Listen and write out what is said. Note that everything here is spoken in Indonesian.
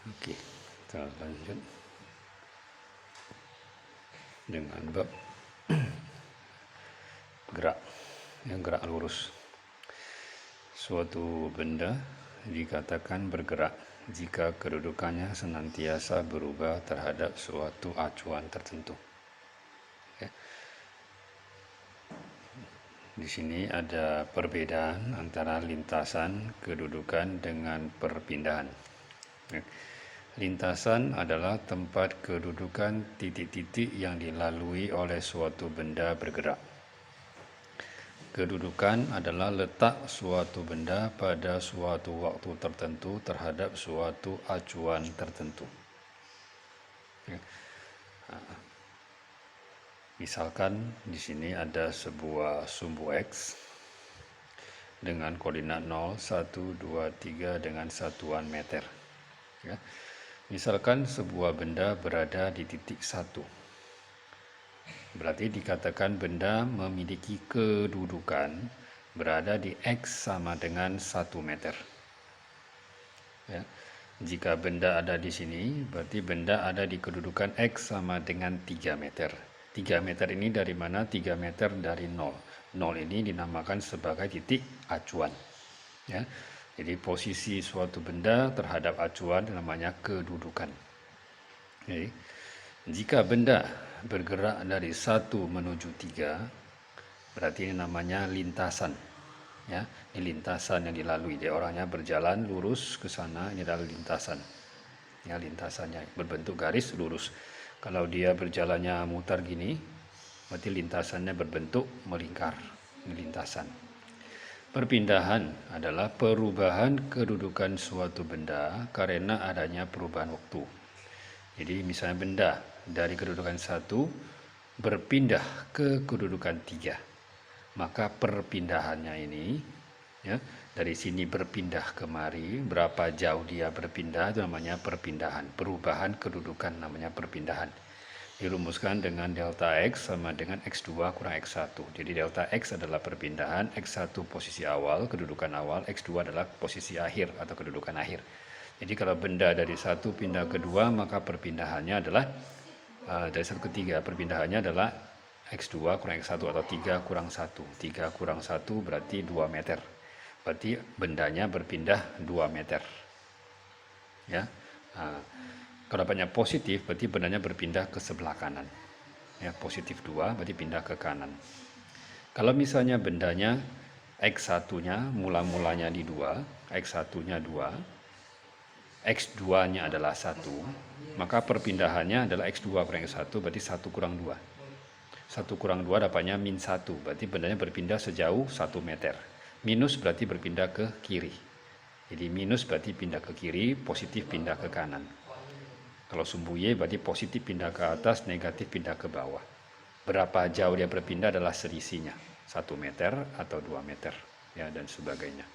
Oke, kita lanjut dengan bab gerak, yang gerak lurus. Suatu benda dikatakan bergerak jika kedudukannya senantiasa berubah terhadap suatu acuan tertentu. Ya. Di sini ada perbedaan antara lintasan, kedudukan, dengan perpindahan. Ya. Lintasan adalah tempat kedudukan titik-titik yang dilalui oleh suatu benda bergerak. Kedudukan adalah letak suatu benda pada suatu waktu tertentu terhadap suatu acuan tertentu. Misalkan di sini ada sebuah sumbu X dengan koordinat 0, 1, 2, 3 dengan satuan meter. Ya. Misalkan sebuah benda berada di titik 1. Berarti dikatakan benda memiliki kedudukan berada di X sama dengan 1 meter. Ya. Jika benda ada di sini, berarti benda ada di kedudukan X sama dengan 3 meter. 3 meter ini dari mana? 3 meter dari 0. 0 ini dinamakan sebagai titik acuan. Ya. Jadi posisi suatu benda terhadap acuan namanya kedudukan. Okay. Jika benda bergerak dari 1 menuju 3, berarti ini namanya lintasan. Ya, ini lintasan yang dilalui. Dia orangnya berjalan lurus ke sana, ini adalah lintasan. Ya, lintasannya berbentuk garis lurus. Kalau dia berjalannya mutar gini, berarti lintasannya berbentuk melingkar. Ini lintasan. Perpindahan adalah perubahan kedudukan suatu benda karena adanya perubahan waktu. Jadi misalnya benda dari kedudukan 1 berpindah ke kedudukan 3. Maka perpindahannya ini, ya, dari sini berpindah kemari, berapa jauh dia berpindah itu namanya perpindahan. Perubahan kedudukan namanya perpindahan. Dirumuskan dengan delta X sama dengan X2 kurang X1. Jadi delta X adalah perpindahan, X1 posisi awal, kedudukan awal, X2 adalah posisi akhir atau kedudukan akhir. Jadi kalau benda dari 1 pindah ke 2, maka perpindahannya adalah dari 1 ke 3, perpindahannya adalah X2 kurang X1 atau 3 kurang 1. 3 kurang 1 berarti 2 meter. Berarti bendanya berpindah 2 meter. Ya. Kalau dapatnya positif, berarti bendanya berpindah ke sebelah kanan. Ya, positif 2, berarti pindah ke kanan. Kalau misalnya bendanya X1-nya mula-mulanya di 2, X1-nya 2, X2-nya adalah 1, maka perpindahannya adalah X2 kurang X1, berarti 1 kurang 2. 1 kurang 2 dapatnya min 1, berarti bendanya berpindah sejauh 1 meter. Minus berarti berpindah ke kiri. Jadi minus berarti pindah ke kiri, positif pindah ke kanan. Kalau sumbu Y berarti positif pindah ke atas, negatif pindah ke bawah. Berapa jauh dia berpindah adalah selisihnya, 1 meter atau 2 meter, ya, dan sebagainya.